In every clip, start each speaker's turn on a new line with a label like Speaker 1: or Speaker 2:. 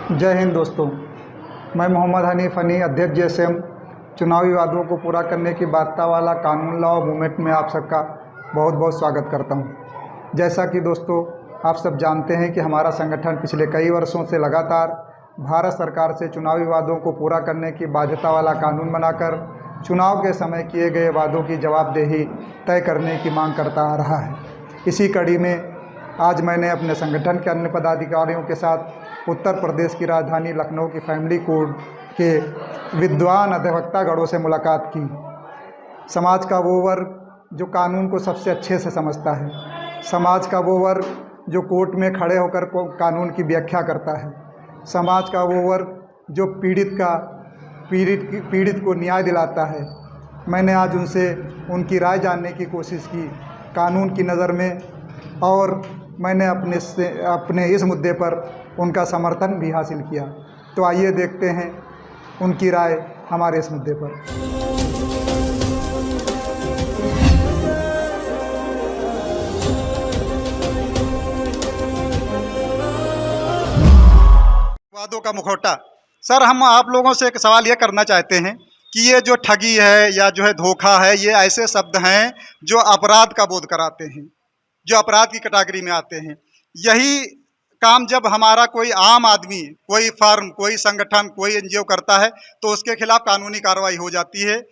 Speaker 1: जय हिंद दोस्तों। मैं मोहम्मद हनीफ हनी, अध्यक्ष जेएसएम, चुनावी वादों को पूरा करने की वार्ता वाला कानून लॉ मूवमेंट में आप सबका बहुत बहुत स्वागत करता हूं। जैसा कि दोस्तों आप सब जानते हैं कि हमारा संगठन पिछले कई वर्षों से लगातार भारत सरकार से चुनावी वादों को पूरा करने की बाध्यता वाला कानून बनाकर चुनाव के समय किए गए वादों की जवाबदेही तय करने की मांग करता आ रहा है। इसी कड़ी में आज मैंने अपने संगठन के अन्य पदाधिकारियों के साथ उत्तर प्रदेश की राजधानी लखनऊ की फैमिली कोर्ट के विद्वान अधिवक्तागणों से मुलाकात की। समाज का वो वर्ग जो कानून को सबसे अच्छे से समझता है, समाज का वो वर्ग जो कोर्ट में खड़े होकर को कानून की व्याख्या करता है, समाज का वो वर्ग जो पीड़ित को न्याय दिलाता है। मैंने आज उनसे उनकी राय जानने की कोशिश की कानून की नज़र में, और मैंने अपने इस मुद्दे पर उनका समर्थन भी हासिल किया। तो आइए देखते हैं उनकी राय हमारे इस मुद्दे पर। वादों का मुखौटा। सर, हम आप लोगों से एक सवाल ये करना चाहते हैं कि ये जो ठगी है या जो है धोखा है, ये ऐसे शब्द हैं जो अपराध का बोध कराते हैं, जो अपराध की कैटेगरी में आते हैं। यही काम जब हमारा कोई आम आदमी, कोई फर्म, कोई संगठन, कोई एनजीओ करता है तो उसके खिलाफ कानूनी कार्रवाई हो जाती है।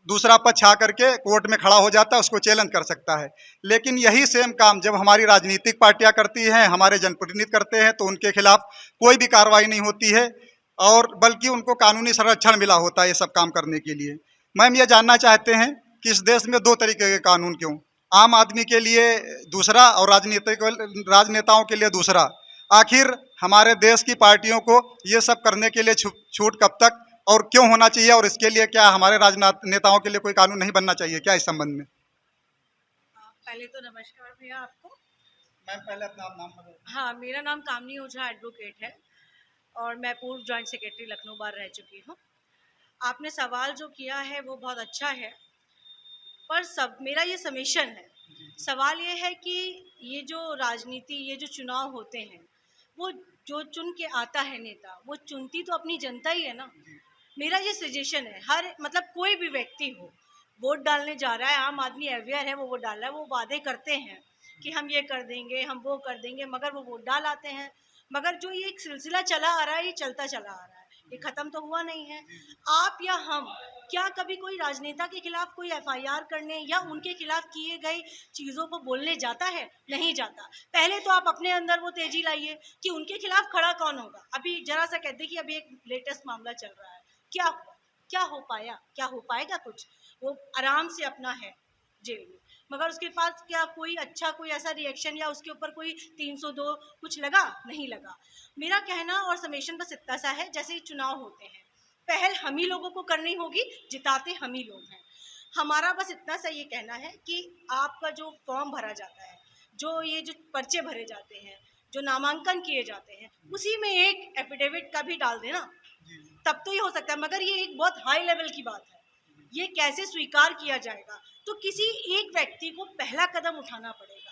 Speaker 1: दूसरा पक्ष आकर के कोर्ट में खड़ा हो जाता है, उसको चैलेंज कर सकता है। लेकिन यही सेम काम जब हमारी राजनीतिक पार्टियां करती हैं, हमारे जनप्रतिनिधि करते हैं, तो उनके खिलाफ कोई भी कार्रवाई नहीं होती है, और बल्कि उनको कानूनी संरक्षण मिला होता है ये सब काम करने के लिए। मैम, ये जानना चाहते हैं कि इस देश में दो तरीके के कानून क्यों? आम आदमी के लिए दूसरा और राजनेताओं के लिए दूसरा। आखिर हमारे देश की पार्टियों को ये सब करने के लिए छूट कब तक और क्यों होना चाहिए, और इसके लिए क्या हमारे राजनेताओं के लिए कोई कानून नहीं बनना चाहिए क्या इस संबंध में?
Speaker 2: पहले तो नमस्कार भैया आपको।
Speaker 1: मैम, पहले अपना नाम बताइए।
Speaker 2: हाँ, मेरा नाम कामनी ओझा एडवोकेट है और मैं पूर्व जॉइंट सेक्रेटरी लखनऊ बार रह चुकी हूँ। आपने सवाल जो किया है वो बहुत अच्छा है, पर मेरा ये समेशन है। सवाल ये है कि ये जो राजनीति, ये जो चुनाव होते हैं, वो जो चुन के आता है नेता, वो चुनती तो अपनी जनता ही है ना। मेरा ये सजेशन है, हर मतलब कोई भी व्यक्ति हो, वोट डालने जा रहा है, आम आदमी अवेयर है, वो वोट डाल रहा है, वो वादे करते हैं कि हम ये कर देंगे, हम वो कर देंगे, मगर वो वोट डाल आते हैं। मगर जो ये एक सिलसिला चला आ रहा है, ये चलता चला आ रहा है, ये खत्म तो हुआ नहीं है। आप या हम क्या कभी कोई राजनेता के खिलाफ कोई एफआईआर करने या उनके खिलाफ किए गए चीज़ों को बोलने जाता है? नहीं जाता। पहले तो आप अपने अंदर वो तेजी लाइए कि उनके खिलाफ खड़ा कौन होगा। अभी जरा सा कहते कि अभी एक लेटेस्ट मामला चल रहा है, क्या हुआ, क्या हो पाया, क्या हो पाएगा कुछ? वो आराम से अपना है जेल में, मगर उसके पास क्या कोई अच्छा कोई ऐसा रिएक्शन या उसके ऊपर कोई 302 कुछ लगा? नहीं लगा। मेरा कहना और समेशन बस इतना सा है, जैसे ही चुनाव होते हैं पहल हम ही लोगों को करनी होगी, जिताते हम ही लोग हैं। हमारा बस इतना सा ये कहना है कि आपका जो फॉर्म भरा जाता है, जो ये जो पर्चे भरे जाते हैं, जो नामांकन किए जाते हैं, उसी में एक एफिडेविट का भी डाल देना, तब तो ये हो सकता है। मगर ये एक बहुत हाई लेवल की बात है, ये कैसे स्वीकार किया जाएगा? तो किसी एक व्यक्ति को पहला कदम उठाना पड़ेगा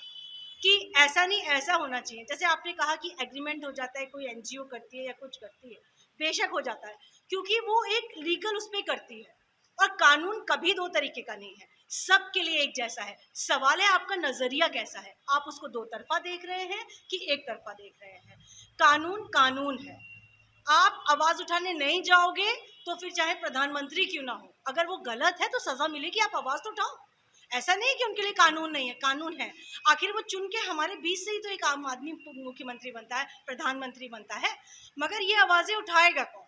Speaker 2: कि ऐसा नहीं, ऐसा होना चाहिए। जैसे आपने कहा कि एग्रीमेंट हो जाता है, कोई एनजीओ करती है या कुछ करती है, बेशक हो जाता है, क्योंकि वो एक लीगल उस पर करती है, और कानून कभी दो तरीके का नहीं है, सबके लिए एक जैसा है। सवाल है आपका नजरिया कैसा है, आप उसको दो तरफा देख रहे हैं कि एक तरफा देख रहे हैं। कानून कानून है, आप आवाज उठाने नहीं जाओगे तो फिर चाहे प्रधानमंत्री क्यों ना हो, अगर वो गलत है तो सजा मिलेगी, आप आवाज तो उठाओ। ऐसा नहीं कि उनके लिए कानून नहीं है, कानून है। आखिर वो चुन के हमारे बीच से ही तो एक आम आदमी मुख्यमंत्री बनता है, प्रधानमंत्री बनता है, मगर ये आवाजें उठाएगा कौन?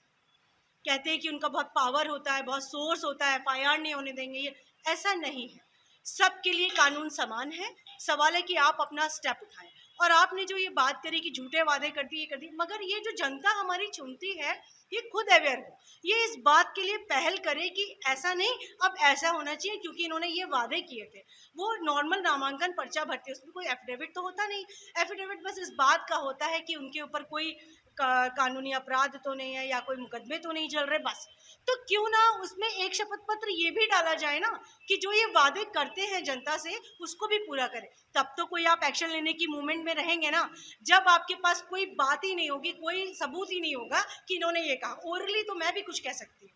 Speaker 2: कहते हैं कि उनका बहुत पावर होता है, बहुत सोर्स होता है, एफआईआर नहीं होने देंगे, ये ऐसा नहीं है। सबके लिए कानून समान है। सवाल है कि आप अपना स्टेप उठाएं। और आपने जो ये बात करी कि झूठे वादे करती, ये करती, मगर ये जो जनता हमारी चुनती है, ये खुद अवेयर हो, ये इस बात के लिए पहल करे कि ऐसा नहीं, अब ऐसा होना चाहिए, क्योंकि इन्होंने ये वादे किए थे। वो नॉर्मल नामांकन पर्चा भरते, उसमें कोई एफिडेविट तो होता नहीं। एफिडेविट बस इस बात का होता है कि उनके ऊपर कोई कानूनी अपराध तो नहीं है या कोई मुकदमे तो नहीं चल रहे, बस तो क्यों ना उसमें एक शपथ पत्र ये भी डाला जाए ना कि जो ये वादे करते हैं जनता से उसको भी पूरा करें। तब तो कोई आप एक्शन लेने की मूवमेंट में रहेंगे ना, जब आपके पास कोई बात ही नहीं होगी, कोई सबूत ही नहीं होगा कि इन्होंने ये कहा। ओरली तो मैं भी कुछ कह सकती हूँ,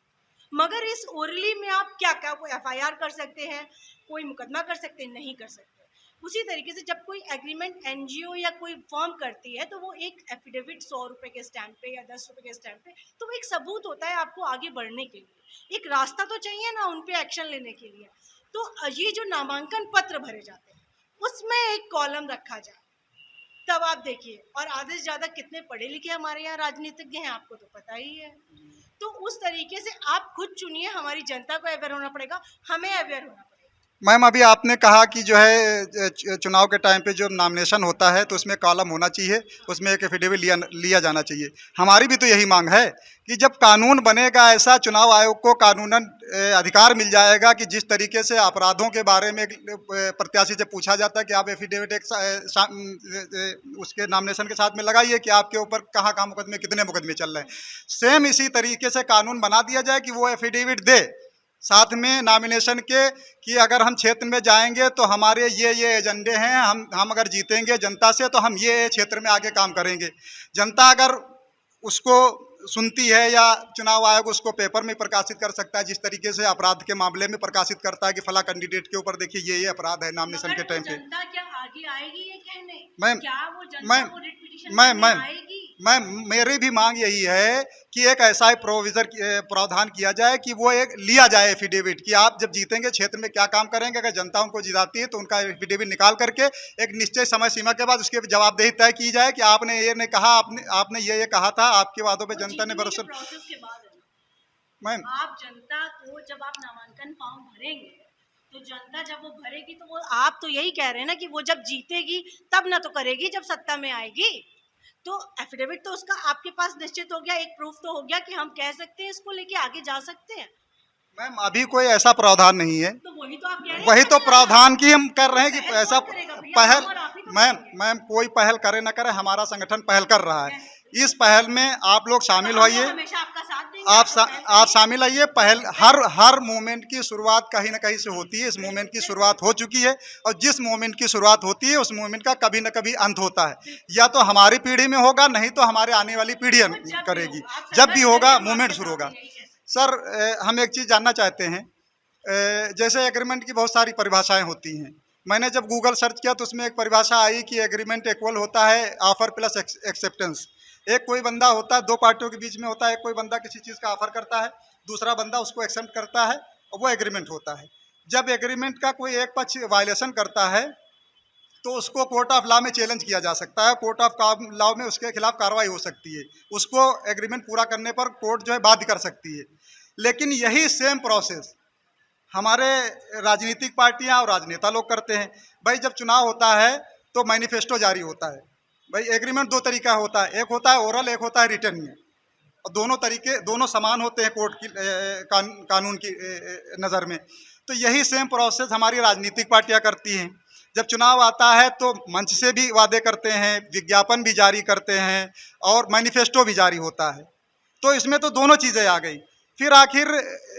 Speaker 2: मगर इस ओरली में आप क्या क्या कोई एफआईआर कर सकते हैं, कोई मुकदमा कर सकते हैं? नहीं कर सकते। उसी तरीके से जब कोई एग्रीमेंट एनजीओ या कोई फर्म करती है तो वो एक एफिडेविट 100 रुपए के स्टैंप पे या 10 रुपए के स्टैंप पे, तो वो एक सबूत होता है आपको आगे बढ़ने के लिए, एक रास्ता तो चाहिए ना उन पे एक्शन लेने के लिए। तो ये जो नामांकन पत्र भरे जाते हैं उसमें एक कॉलम रखा जाए, तब आप देखिए। और आधे से ज्यादा कितने पढ़े लिखे हमारे यहाँ राजनीतिज्ञ हैं, आपको तो पता ही है। तो उस तरीके से आप खुद चुनिए, हमारी जनता को अवेयर होना पड़ेगा, हमें अवेयर होना पड़ेगा।
Speaker 1: मैम अभी आपने कहा कि जो है चुनाव के टाइम पे जो नॉमिनेशन होता है तो उसमें कॉलम होना चाहिए, उसमें एक एफिडेविट लिया जाना चाहिए। हमारी भी तो यही मांग है कि जब कानून बनेगा ऐसा, चुनाव आयोग को कानूनन अधिकार मिल जाएगा कि जिस तरीके से अपराधों के बारे में प्रत्याशी से पूछा जाता है कि आप एफिडेविट उसके नॉमिनेशन के साथ में लगाइए कि आपके ऊपर कहाँ कहाँ मुकदमे, कितने मुकदमे चल रहे हैं, सेम इसी तरीके से कानून बना दिया जाए कि वो एफिडेविट दे साथ में नॉमिनेशन के कि अगर हम क्षेत्र में जाएंगे तो हमारे ये एजेंडे हैं, हम अगर जीतेंगे जनता से तो हम ये क्षेत्र में आगे काम करेंगे। जनता अगर उसको सुनती है या चुनाव आयोग उसको पेपर में प्रकाशित कर सकता है, जिस तरीके से अपराध के मामले में प्रकाशित करता है कि फला कैंडिडेट के ऊपर देखिए ये अपराध है नॉमिनेशन के टाइम पे।
Speaker 2: जनता क्या आगे आएगी ये कहने?
Speaker 1: मैम
Speaker 2: क्या वो जनता को रिट पिटीशन
Speaker 1: मैम
Speaker 2: करने
Speaker 1: मैम
Speaker 2: आएगी?
Speaker 1: मैम मेरी भी मांग यही है कि एक ऐसा प्रावधान किया जाए कि वो एक लिया जाए एफिडेविट कि आप जब जीतेंगे क्षेत्र में क्या काम करेंगे। अगर जनता उनको जिताती है तो उनका एफिडेविट निकाल करके एक निश्चित समय सीमा के बाद उसकी जवाबदेही तय की जाए कि आपने ये नहीं कहा, आपने ये कहा था, आपके वादों पे जनता ने भरोसा।
Speaker 2: प्रोसेस के बाद है ना।
Speaker 1: मैम
Speaker 2: आप जनता को जब आप नामांकन फॉर्म भरेंगे तो जनता जब वो भरेगी तो वो, आप तो यही कह रहे हैं ना कि वो जब जीतेगी तब ना तो करेगी जब सत्ता में आएगी। तो एफिडेविट तो उसका आपके पास निश्चित हो गया, एक प्रूफ तो हो गया कि हम कह सकते हैं इसको लेके आगे जा सकते हैं।
Speaker 1: मैम अभी कोई ऐसा प्रावधान नहीं है,
Speaker 2: तो वही तो आप कह रहे हैं,
Speaker 1: वही तो प्रावधान की हम कर रहे हैं कि
Speaker 2: पहल
Speaker 1: ऐसा
Speaker 2: कौन करेगा भैया?
Speaker 1: पहल।
Speaker 2: हम और आप ही तो
Speaker 1: मैम
Speaker 2: करेंगे।
Speaker 1: मैम कोई पहल करे ना करे, हमारा संगठन पहल कर रहा है। इस पहल में आप लोग शामिल
Speaker 2: तो हम
Speaker 1: होइए,
Speaker 2: तो हमेशा आपका साथ देंगे, आप तो पहल
Speaker 1: आप
Speaker 2: करिए।
Speaker 1: शामिल आइए। पहल हर मूवमेंट की शुरुआत कहीं ना कहीं से होती है। इस मूवमेंट की शुरुआत हो चुकी है और जिस मूवमेंट की शुरुआत होती है उस मूवमेंट का कभी ना कभी अंत होता है। या तो हमारी पीढ़ी में होगा, नहीं तो हमारे आने वाली पीढ़ी
Speaker 2: वो जब भी
Speaker 1: करेगी।
Speaker 2: होगा, आप
Speaker 1: जब भी
Speaker 2: संघर्ष
Speaker 1: होगा
Speaker 2: करिए, हम
Speaker 1: मूवमेंट
Speaker 2: आपके
Speaker 1: शुरू
Speaker 2: साथ
Speaker 1: होगा।
Speaker 2: हैं, यही कहते हैं।
Speaker 1: सर हम एक चीज़ जानना चाहते हैं, जैसे एग्रीमेंट की बहुत सारी परिभाषाएं होती हैं। मैंने जब गूगल सर्च किया तो उसमें एक परिभाषा आई कि एग्रीमेंट इक्वल होता है ऑफर प्लस एक्सेप्टेंस। एक कोई बंदा होता है, दो पार्टियों के बीच में होता है, एक कोई बंदा किसी चीज़ का ऑफर करता है, दूसरा बंदा उसको एक्सेप्ट करता है और वो एग्रीमेंट होता है। जब एग्रीमेंट का कोई एक पक्ष वायलेशन करता है तो उसको कोर्ट ऑफ लॉ में चैलेंज किया जा सकता है, कोर्ट ऑफ लॉ में उसके खिलाफ कार्रवाई हो सकती है, उसको एग्रीमेंट पूरा करने पर कोर्ट जो है बाध्य कर सकती है। लेकिन यही सेम प्रोसेस हमारे राजनीतिक पार्टियां और राजनेता लोग करते हैं। भाई जब चुनाव होता है तो मैनिफेस्टो जारी होता है। भाई एग्रीमेंट दो तरीका होता है, एक होता है ओरल, एक होता है रिटर्न में, और दोनों तरीके दोनों समान होते हैं कोर्ट की कानून की नज़र में। तो यही सेम प्रोसेस हमारी राजनीतिक पार्टियां करती हैं। जब चुनाव आता है तो मंच से भी वादे करते हैं, विज्ञापन भी जारी करते हैं और मैनिफेस्टो भी जारी होता है। तो इसमें तो दोनों चीज़ें आ गई। फिर आखिर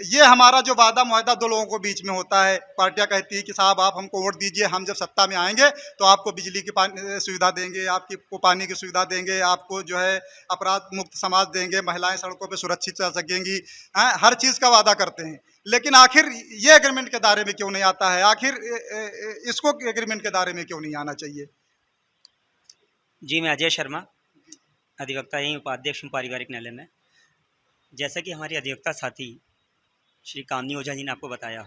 Speaker 1: ये हमारा जो वादा मुआहदा दो लोगों को बीच में होता है, पार्टियां कहती है कि साहब आप हमको वोट दीजिए, हम जब सत्ता में आएंगे तो आपको बिजली की सुविधा देंगे, आपको पानी की सुविधा देंगे, आपको जो है अपराध मुक्त समाज देंगे, महिलाएं सड़कों पे सुरक्षित चल सकेंगी, हर चीज़ का वादा करते हैं। लेकिन आखिर ये एग्रीमेंट के दायरे में क्यों नहीं आता है? आखिर इसको एग्रीमेंट के दायरे में क्यों नहीं आना चाहिए?
Speaker 3: जी मैं अजय शर्मा, अधिवक्ता यहीं उपाध्यक्ष हूँ पारिवारिक न्यायालय में। जैसा कि हमारी अधिवक्ता साथी श्री कामनी ओझा जी ने आपको बताया,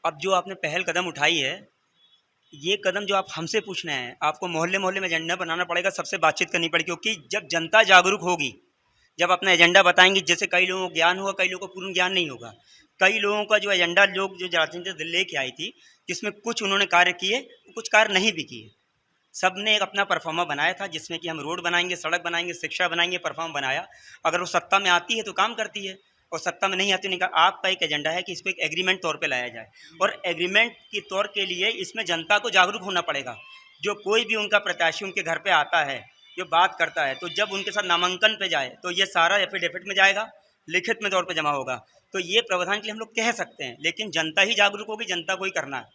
Speaker 3: अब जो आपने पहल कदम उठाई है, ये कदम जो आप हमसे पूछना है, आपको मोहल्ले मोहल्ले में एजेंडा बनाना पड़ेगा, सबसे बातचीत करनी पड़ेगी। क्योंकि जब जनता जागरूक होगी, जब अपना एजेंडा बताएंगे, जैसे कई लोगों को ज्ञान होगा, कई लोगों को पूर्ण ज्ञान नहीं होगा। कई लोगों का जो एजेंडा लोग जो राजनीति लेके आई थी, जिसमें कुछ उन्होंने कार्य किए, कुछ कार्य नहीं भी किए। सब ने एक अपना परफॉर्मा बनाया था, जिसमें कि हम रोड बनाएंगे, सड़क बनाएंगे, शिक्षा बनाएंगे, परफॉर्म बनाया। अगर वो सत्ता में आती है तो काम करती है, और सत्ता में नहीं आती नहीं। आपका एक एजेंडा है कि इसको एक एग्रीमेंट तौर पे लाया जाए, और एग्रीमेंट के तौर के लिए इसमें जनता को जागरूक होना पड़ेगा। जो कोई भी उनका प्रत्याशी उनके घर पे आता है, जो बात करता है, तो जब उनके साथ नामांकन पे जाए तो ये सारा एफिडेविट में जाएगा, लिखित में तौर पे जमा होगा। तो ये प्रावधान के लिए हम लोग कह सकते हैं, लेकिन जनता ही जागरूक होगी, जनता को ही करना है।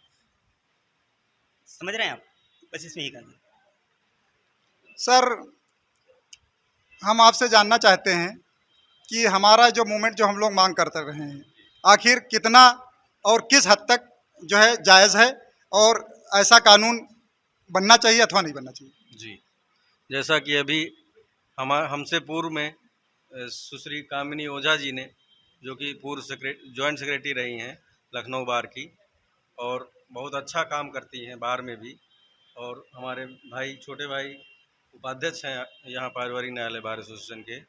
Speaker 3: समझ रहे हैं आप? बस इसमें ही करना।
Speaker 1: सर हम आपसे जानना चाहते हैं कि हमारा जो मूवमेंट जो हम लोग मांग करते रहे हैं, आखिर कितना और किस हद तक जो है जायज़ है, और ऐसा कानून बनना चाहिए अथवा नहीं बनना चाहिए?
Speaker 4: जी, जैसा कि अभी हमसे पूर्व में सुश्री कामिनी ओझा जी ने, जो कि पूर्व जॉइंट सेक्रेटरी रही हैं लखनऊ बार की, और बहुत अच्छा काम करती हैं बार में भी, और हमारे भाई छोटे भाई उपाध्यक्ष हैं यहाँ पारिवारिक न्यायालय बार एसोसिएशन के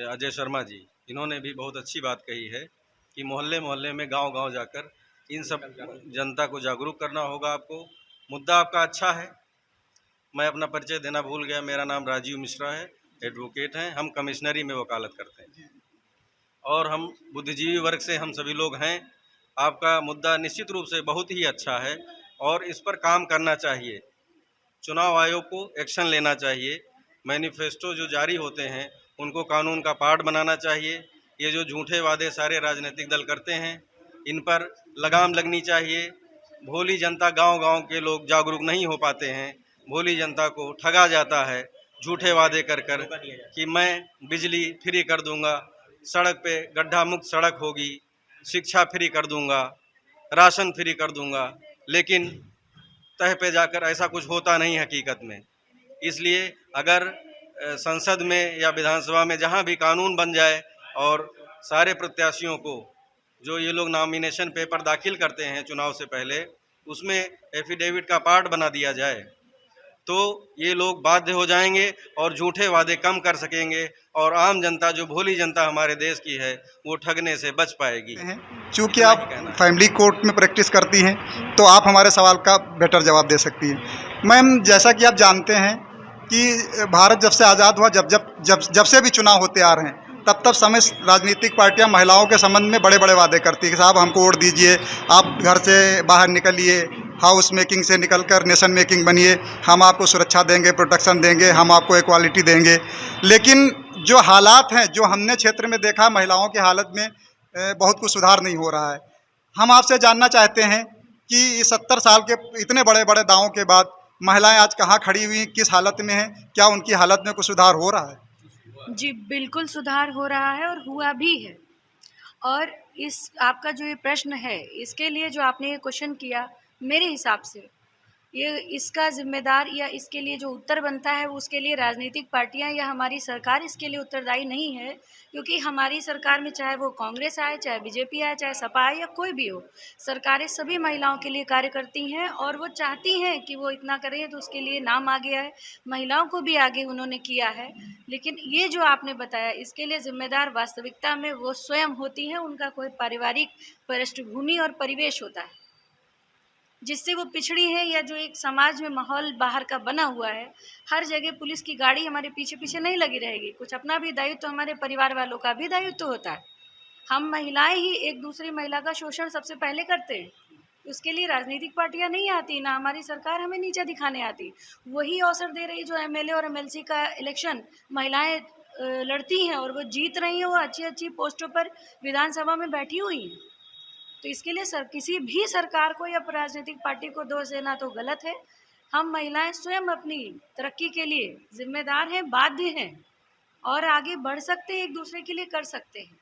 Speaker 4: अजय शर्मा जी, इन्होंने भी बहुत अच्छी बात कही है कि मोहल्ले मोहल्ले में गांव-गांव जाकर इन सब जनता को जागरूक करना होगा। आपको मुद्दा आपका अच्छा है। मैं अपना परिचय देना भूल गया, मेरा नाम राजीव मिश्रा है, एडवोकेट हैं, हम कमिश्नरी में वकालत करते हैं और हम बुद्धिजीवी वर्ग से हम सभी लोग हैं। आपका मुद्दा निश्चित रूप से बहुत ही अच्छा है और इस पर काम करना चाहिए। चुनाव आयोग को एक्शन लेना चाहिए। मैनिफेस्टो जो जारी होते हैं उनको कानून का पार्ट बनाना चाहिए। ये जो झूठे वादे सारे राजनीतिक दल करते हैं, इन पर लगाम लगनी चाहिए। भोली जनता, गांव-गांव के लोग जागरूक नहीं हो पाते हैं। भोली जनता को ठगा जाता है झूठे वादे कर कर कि मैं बिजली फ्री कर दूंगा, सड़क पे गड्ढा मुक्त सड़क होगी, शिक्षा फ्री कर दूंगा, राशन फ्री कर दूंगा, लेकिन तह पे जाकर ऐसा कुछ होता नहीं हकीकत में। इसलिए अगर संसद में या विधानसभा में जहां भी कानून बन जाए और सारे प्रत्याशियों को जो ये लोग नॉमिनेशन पेपर दाखिल करते हैं चुनाव से पहले, उसमें एफिडेविट का पार्ट बना दिया जाए, तो ये लोग बाध्य हो जाएंगे और झूठे वादे कम कर सकेंगे और आम जनता, जो भोली जनता हमारे देश की है, वो ठगने से बच पाएगी।
Speaker 1: चूँकि आप फैमिली कोर्ट में प्रैक्टिस करती हैं, तो आप हमारे सवाल का बेटर जवाब दे सकती हैं। मैम, जैसा कि आप जानते हैं कि भारत जब से आज़ाद हुआ, जब से भी चुनाव होते आ रहे हैं, तब समय राजनीतिक पार्टियां महिलाओं के संबंध में बड़े बड़े वादे करती है कि साहब हमको वोट दीजिए, आप घर से बाहर निकलिए, हाउस मेकिंग से निकलकर नेशन मेकिंग बनिए, हम आपको सुरक्षा देंगे, प्रोटेक्शन देंगे, हम आपको इक्वालिटी देंगे। लेकिन जो हालात हैं, जो हमने क्षेत्र में देखा, महिलाओं की हालत में बहुत कुछ सुधार नहीं हो रहा है। हम आपसे जानना चाहते हैं कि 70 साल के इतने बड़े बड़े दावों के बाद महिलाएं आज कहाँ खड़ी हुई, किस हालत में हैं, क्या उनकी हालत में कुछ सुधार हो रहा है?
Speaker 5: जी, बिल्कुल सुधार हो रहा है और हुआ भी है। और इस आपका जो ये प्रश्न है, इसके लिए जो आपने ये क्वेश्चन किया, मेरे हिसाब से ये इसका ज़िम्मेदार या इसके लिए जो उत्तर बनता है, उसके लिए राजनीतिक पार्टियां या हमारी सरकार इसके लिए उत्तरदायी नहीं है। क्योंकि हमारी सरकार में चाहे वो कांग्रेस आए, चाहे बीजेपी आए, चाहे सपा आए या कोई भी हो, सरकारें सभी महिलाओं के लिए कार्य करती हैं और वो चाहती हैं कि वो इतना करें, तो उसके लिए नाम आ गया है, महिलाओं को भी आगे उन्होंने किया है। लेकिन ये जो आपने बताया, इसके लिए ज़िम्मेदार वास्तविकता में वो स्वयं होती हैं। उनका कोई पारिवारिक पृष्ठभूमि और परिवेश होता है जिससे वो पिछड़ी है, या जो एक समाज में माहौल बाहर का बना हुआ है। हर जगह पुलिस की गाड़ी हमारे पीछे पीछे नहीं लगी रहेगी। कुछ अपना भी दायित्व तो हमारे परिवार वालों का भी दायित्व तो होता है। हम महिलाएं ही एक दूसरी महिला का शोषण सबसे पहले करते हैं। उसके लिए राजनीतिक पार्टियां नहीं आती, ना हमारी सरकार हमें नीचा दिखाने आती। वही अवसर दे रही जो एमएलए और एमएलसी का इलेक्शन महिलाएं लड़ती हैं और वो जीत रही हैं, वो अच्छी अच्छी पोस्टों पर विधानसभा में बैठी हुई हैं। तो इसके लिए किसी भी सरकार को या राजनीतिक पार्टी को दोष देना तो गलत है। हम महिलाएं स्वयं अपनी तरक्की के लिए जिम्मेदार हैं, बाध्य हैं और आगे बढ़ सकते हैं, एक दूसरे के लिए कर सकते हैं।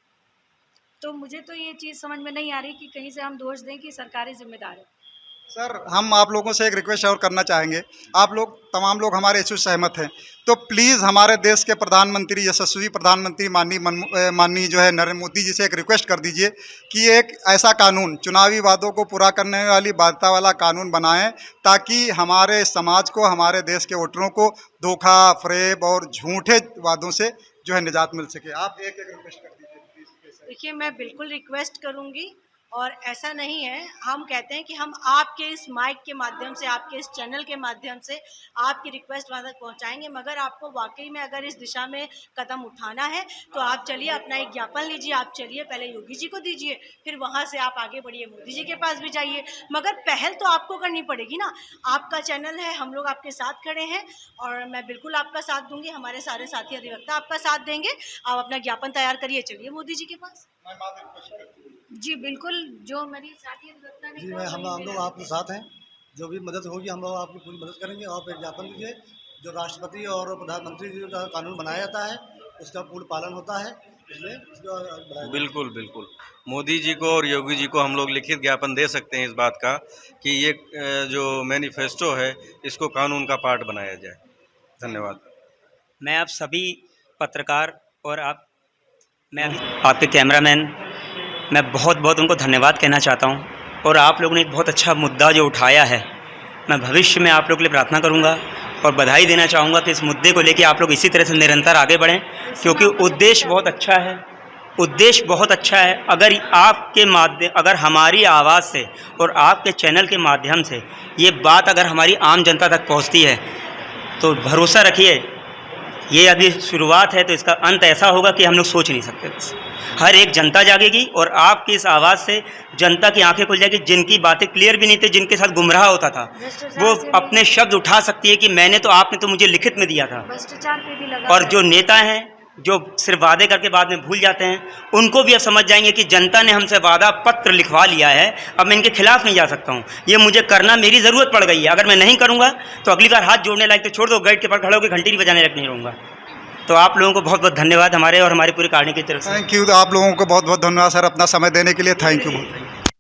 Speaker 5: तो मुझे तो ये चीज़ समझ में नहीं आ रही कि कहीं से हम दोष दें कि सरकारें जिम्मेदार है।
Speaker 1: सर, हम आप लोगों से एक रिक्वेस्ट और करना चाहेंगे। आप लोग, तमाम लोग हमारे इशू से सहमत हैं, तो प्लीज़ हमारे देश के प्रधानमंत्री, यशस्वी प्रधानमंत्री माननीय जो है नरेंद्र मोदी जी से एक रिक्वेस्ट कर दीजिए कि एक ऐसा कानून, चुनावी वादों को पूरा करने वाली बाध्यता वाला कानून बनाएं, ताकि हमारे समाज को, हमारे देश के वोटरों को धोखा, फरेब और झूठे वादों से जो है निजात मिल सके। आप एक रिक्वेस्ट कर दीजिए प्लीज़।
Speaker 2: देखिए, मैं बिल्कुल रिक्वेस्ट करूँगी और ऐसा नहीं है, हम कहते हैं कि हम आपके इस माइक के माध्यम से, आपके इस चैनल के माध्यम से आपकी रिक्वेस्ट वहाँ तक पहुँचाएंगे। मगर आपको वाकई में अगर इस दिशा में कदम उठाना है तो आप चलिए, अपना एक ज्ञापन लीजिए, आप चलिए पहले योगी जी को दीजिए, फिर वहाँ से आप आगे बढ़िए, मोदी जी के पास भी जाइए। मगर पहल तो आपको करनी पड़ेगी ना, आपका चैनल है, हम लोग आपके साथ खड़े हैं और मैं बिल्कुल आपका साथ दूंगी, हमारे सारे साथी अधिवक्ता आपका साथ देंगे। आप अपना ज्ञापन तैयार करिए, चलिए मोदी जी के पास।
Speaker 5: जी बिल्कुल, जो मेरी साथी अधिवक्ता ने
Speaker 6: जी
Speaker 5: कहा
Speaker 6: मैं हम
Speaker 5: वही
Speaker 6: लोग आपके साथ हैं। जो भी मदद होगी हम लोग आपकी पूरी मदद करेंगे। और एक ज्ञापन दीजिए, जो राष्ट्रपति और प्रधानमंत्री जी का कानून बनाया जाता है उसका पूर्ण पालन होता है, इसलिए इसको बढ़ाया।
Speaker 4: बिल्कुल बिल्कुल, मोदी जी को और योगी जी को हम लोग लिखित ज्ञापन दे सकते हैं इस बात का कि ये जो मैनिफेस्टो है इसको कानून का पार्ट बनाया जाए। धन्यवाद।
Speaker 3: मैं आप सभी पत्रकार और मैं आपके कैमरामैन, मैं बहुत बहुत उनको धन्यवाद कहना चाहता हूँ। और आप लोगों ने एक बहुत अच्छा मुद्दा जो उठाया है, मैं भविष्य में आप लोगों के लिए प्रार्थना करूँगा और बधाई देना चाहूँगा कि इस मुद्दे को लेकर आप लोग इसी तरह से निरंतर आगे बढ़ें, क्योंकि उद्देश्य बहुत अच्छा है, उद्देश्य बहुत अच्छा है। अगर आपके माध्यम, अगर हमारी आवाज़ से और आपके चैनल के माध्यम से ये बात अगर हमारी आम जनता तक पहुँचती है तो भरोसा रखिए, ये अभी शुरुआत है, तो इसका अंत ऐसा होगा कि हम लोग सोच नहीं सकते। बस हर एक जनता जागेगी और आपकी इस आवाज़ से जनता की आंखें खुल जाएगी। जिनकी बातें क्लियर भी नहीं थी, जिनके साथ गुमराह होता था, वो अपने शब्द उठा सकती है कि मैंने तो, आपने तो मुझे लिखित में दिया था।
Speaker 5: भ्रष्टाचार पे भी लगा
Speaker 3: और जो नेता हैं जो सिर्फ वादे करके बाद में भूल जाते हैं, उनको भी अब समझ जाएंगे कि जनता ने हमसे वादा पत्र लिखवा लिया है, अब मैं इनके खिलाफ नहीं जा सकता हूँ, ये मुझे करना, मेरी ज़रूरत पड़ गई है। अगर मैं नहीं करूँगा तो अगली बार हाथ जोड़ने लायक तो छोड़ दो, गेट के पास खड़े होकर घंटी नहीं बजाने लायक नहीं रहूँगा। तो आप लोगों को बहुत बहुत धन्यवाद हमारे और हमारी पूरी कहानी की तरफ से।
Speaker 1: थैंक यू, आप लोगों को बहुत बहुत धन्यवाद सर, अपना समय देने के लिए। Thank you.